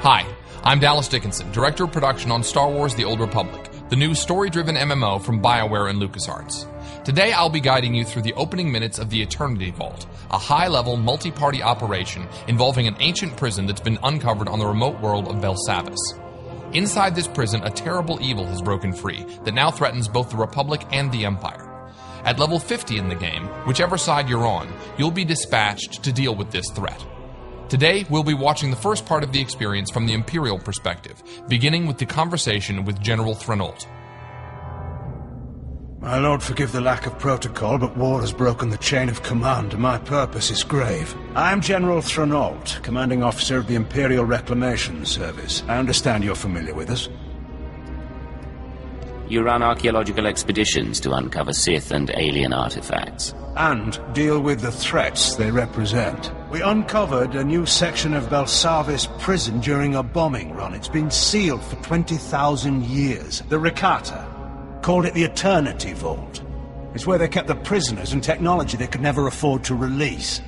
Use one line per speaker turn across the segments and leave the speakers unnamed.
Hi, I'm Dallas Dickinson, Director of Production on Star Wars The Old Republic, the new story-driven MMO from BioWare and LucasArts. Today I'll be guiding you through the opening minutes of the Eternity Vault, a high-level multi-party operation involving an ancient prison that's been uncovered on the remote world of Belsavis. Inside this prison, a terrible evil has broken free that now threatens both the Republic and the Empire. At level 50 in the game, whichever side you're on, you'll be dispatched to deal with this threat. Today, we'll be watching the first part of the experience from the Imperial perspective, beginning with the conversation with General Threnault.
My lord, forgive the lack of protocol, but war has broken the chain of command, and my purpose is grave. I am General Threnault, commanding officer of the Imperial Reclamation Service. I understand you're familiar with us.
You run archaeological expeditions to uncover Sith and alien artifacts.
And deal with the threats they represent. We uncovered a new section of Belsavis prison during a bombing run. It's been sealed for 20,000 years. The Rakata called it the Eternity Vault. It's where they kept the prisoners and technology they could never afford to release.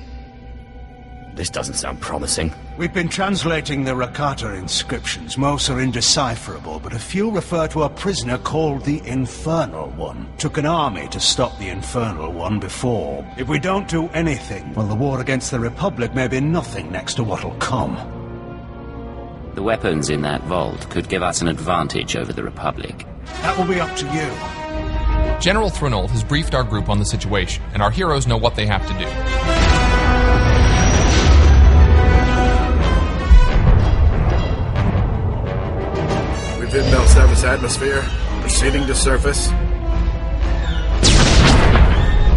This doesn't sound promising.
We've been translating the Rakata inscriptions. Most are indecipherable, but a few refer to a prisoner called the Infernal One. Took an army to stop the Infernal One before. If we don't do anything, well, the war against the Republic may be nothing next to what'll come.
The weapons in that vault could give us an advantage over the Republic.
That will be up to you.
General Threnault has briefed our group on the situation, and our heroes know what they have to do.
Within Belsavis atmosphere, proceeding to surface.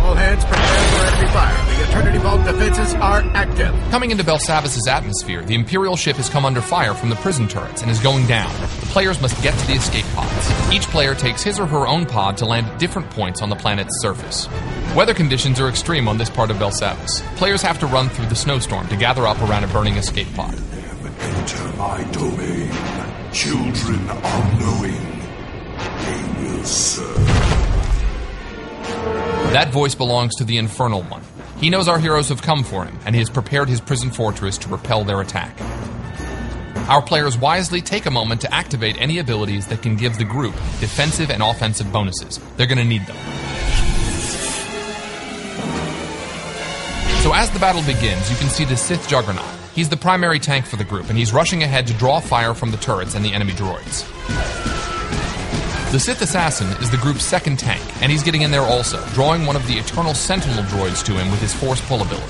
All hands prepare for enemy fire. The Eternity Vault defenses are active.
Coming into Belsavis' atmosphere, the Imperial ship has come under fire from the prison turrets and is going down. The players must get to the escape pods. Each player takes his or her own pod to land at different points on the planet's surface. Weather conditions are extreme on this part of Belsavis. Players have to run through the snowstorm to gather up around a burning escape pod.
Enter my domain. Children unknowing, they will serve.
That voice belongs to the Infernal One. He knows our heroes have come for him, and he has prepared his prison fortress to repel their attack. Our players wisely take a moment to activate any abilities that can give the group defensive and offensive bonuses. They're going to need them. So as the battle begins, you can see the Sith Juggernaut. He's the primary tank for the group, and he's rushing ahead to draw fire from the turrets and the enemy droids. The Sith Assassin is the group's second tank, and he's getting in there also, drawing one of the Eternal Sentinel droids to him with his Force Pull ability.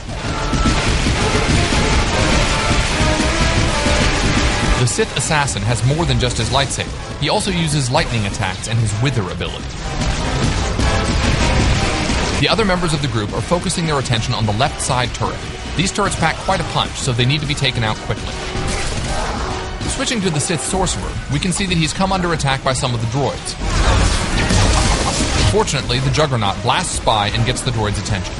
The Sith Assassin has more than just his lightsaber. He also uses lightning attacks and his Wither ability. The other members of the group are focusing their attention on the left side turret. These turrets pack quite a punch, so they need to be taken out quickly. Switching to the Sith Sorcerer, we can see that he's come under attack by some of the droids. Fortunately, the Juggernaut blasts by and gets the droid's attention.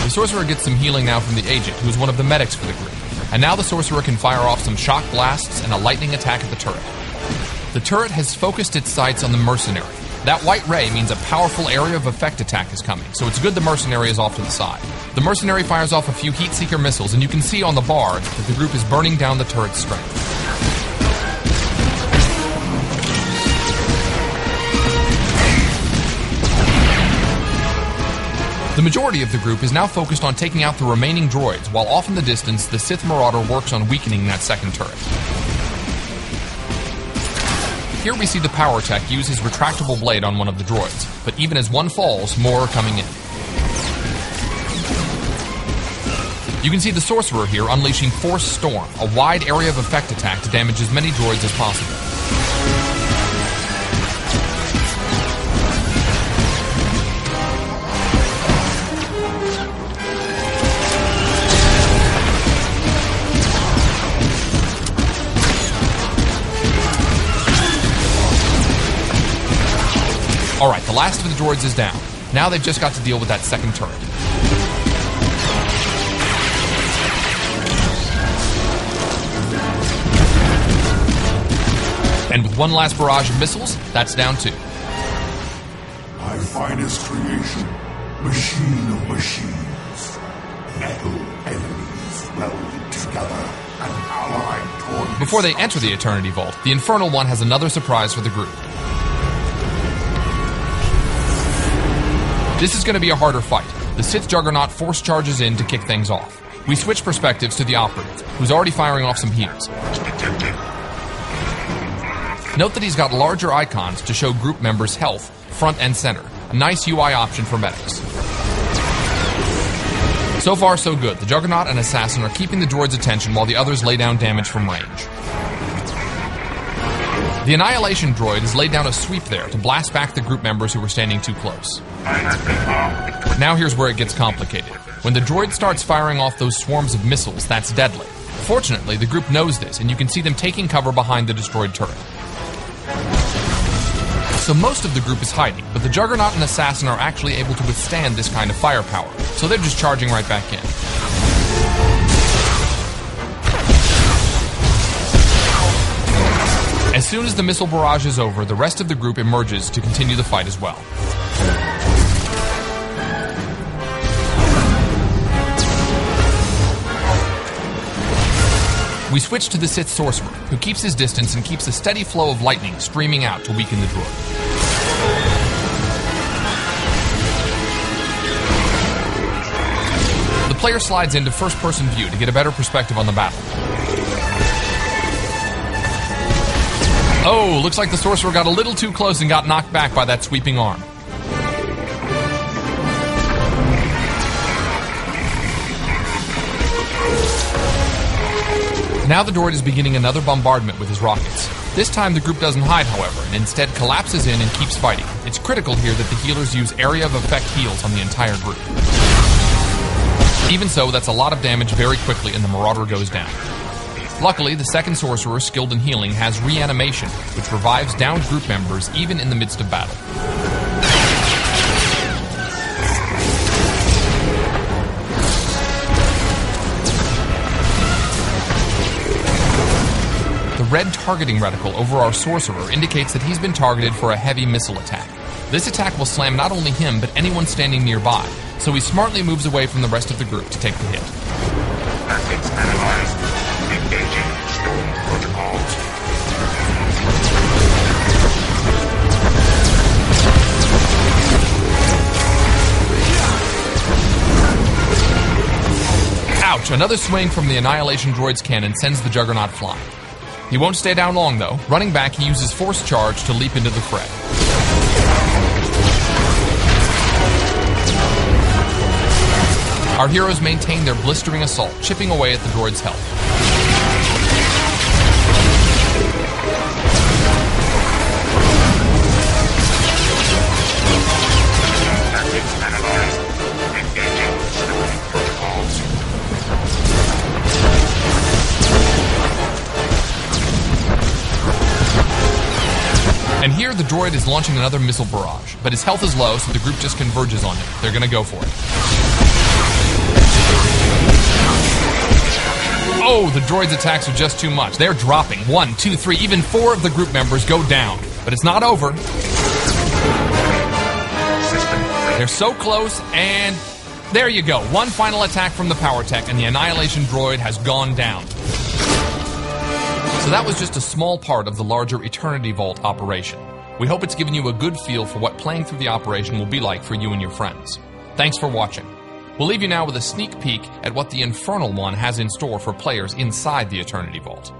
The Sorcerer gets some healing now from the Agent, who is one of the medics for the group. And now the Sorcerer can fire off some shock blasts and a lightning attack at the turret. The turret has focused its sights on the Mercenary. That white ray means a powerful area of effect attack is coming, so it's good the Mercenary is off to the side. The Mercenary fires off a few Heatseeker missiles, and you can see on the bar that the group is burning down the turret's strength. The majority of the group is now focused on taking out the remaining droids, while off in the distance, the Sith Marauder works on weakening that second turret. Here we see the power tech use his retractable blade on one of the droids, but even as one falls, more are coming in. You can see the Sorcerer here unleashing Force Storm, a wide area of effect attack to damage as many droids as possible. Alright, the last of the droids is down. Now they've just got to deal with that second turret. And with one last barrage of missiles, that's down too.
My finest creation, machine of machines, metal enemies. welded together, an allied toward
Before they enter the Eternity Vault, the Infernal One has another surprise for the group. This is going to be a harder fight. The Sith Juggernaut force charges in to kick things off. We switch perspectives to the Operative, who's already firing off some heals. Note that he's got larger icons to show group members' health, front and center. A nice UI option for medics. So far, so good. The Juggernaut and Assassin are keeping the droid's attention while the others lay down damage from range. The Annihilation droid has laid down a sweep there to blast back the group members who were standing too close. Now here's where it gets complicated. When the droid starts firing off those swarms of missiles, that's deadly. Fortunately, the group knows this, and you can see them taking cover behind the destroyed turret. So most of the group is hiding, but the Juggernaut and Assassin are actually able to withstand this kind of firepower, so they're just charging right back in. As soon as the missile barrage is over, the rest of the group emerges to continue the fight as well. We switch to the Sith Sorcerer, who keeps his distance and keeps a steady flow of lightning streaming out to weaken the droid. The player slides into first-person view to get a better perspective on the battle. Oh, looks like the Sorcerer got a little too close and got knocked back by that sweeping arm. Now the droid is beginning another bombardment with his rockets. This time the group doesn't hide, however, and instead collapses in and keeps fighting. It's critical here that the healers use area of effect heals on the entire group. Even so, that's a lot of damage very quickly and the Marauder goes down. Luckily, the second Sorcerer, skilled in healing, has reanimation, which revives downed group members even in the midst of battle. The red targeting reticle over our Sorcerer indicates that he's been targeted for a heavy missile attack. This attack will slam not only him, but anyone standing nearby, so he smartly moves away from the rest of the group to take the hit.
Methods analyzed. Engaging stone protocols.
Ouch! Another swing from the Annihilation droid's cannon sends the Juggernaut flying. He won't stay down long, though. Running back, he uses Force Charge to leap into the fray. Our heroes maintain their blistering assault, chipping away at the droid's health.
Methods analyzed. Engaging stone protocols.
And here the droid is launching another missile barrage, but his health is low, so the group just converges on him. They're gonna go for it. Oh, the droid's attacks are just too much. They're dropping. 1, 2, 3, even 4 of the group members go down. But it's not over. They're so close, and there you go. One final attack from the power tech, and the Annihilation droid has gone down. So that was just a small part of the larger Eternity Vault operation. We hope it's given you a good feel for what playing through the operation will be like for you and your friends. Thanks for watching. We'll leave you now with a sneak peek at what the Infernal One has in store for players inside the Eternity Vault.